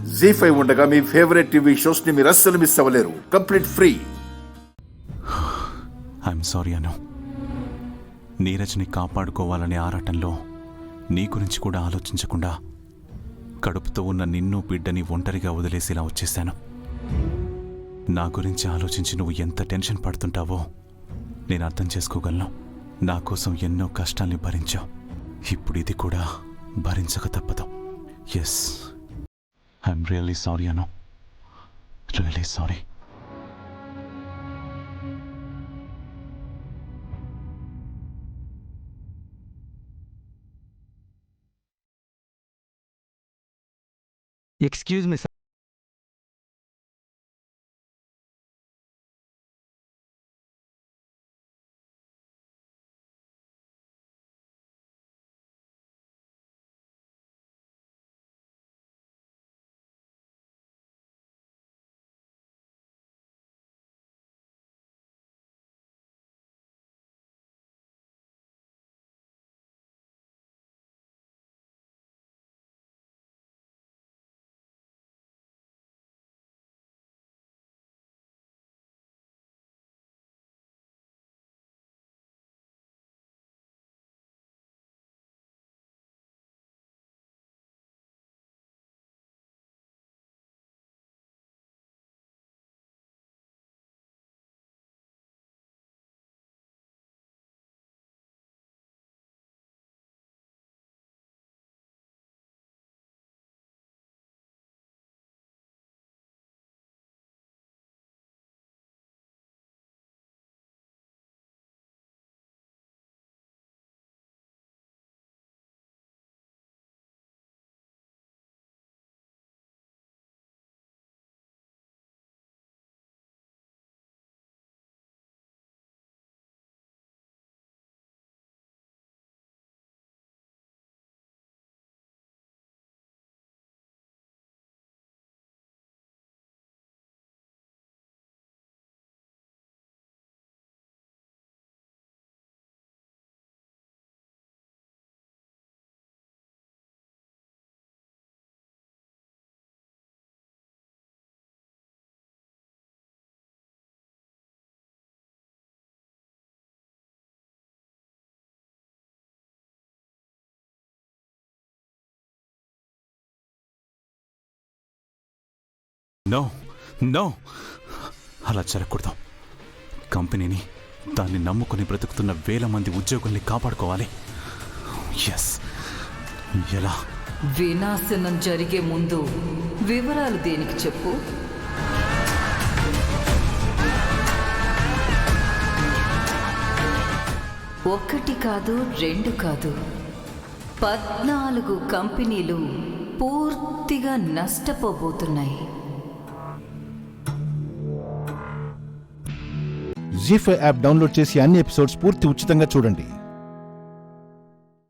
జీ5 ఉండగా మీ favourite TV shows ని మీరు అస్సలు మిస్ అవ్వలేరు. Complete free. I'm sorry Anu. నీరజ్ని కాపాడుకోవాలనే ఆరాటంలో నీ గురించి కూడా ఆలోచించకుండా కడుపుతో ఉన్న నిన్ను బిడ్డని ఒంటరిగా వదిలేసి ఇలా వచ్చేశాను. నా గురించి ఆలోచించి నువ్వు ఎంత టెన్షన్ పడుతుంటావో నేను అర్థం చేసుకోగలను. నా కోసం ఎన్నో కష్టాల్ని భరించావు. ఇప్పుడు ఇది కూడా భరించక తప్పదు. Yes, I'm really sorry Anu. Really sorry. Excuse me, sir. No no, అలా జరగకూడదు. కంపెనీని, దాన్ని నమ్ముకుని బ్రతుకుతున్న వేల మంది ఉద్యోగుల్ని కాపాడుకోవాలి. ఎస్, ఎలా? వినాశనం జరిగే ముందు వివరాలు దేనికి చెప్పు. ఒకటి కాదు, రెండు కాదు, 14 కంపెనీలు పూర్తిగా నష్టపోబోతున్నాయి. జీ5 యాప్ డౌన్లోడ్ చేసి అన్ని ఎపిసోడ్స్ పూర్తి ఉచితంగా చూడండి.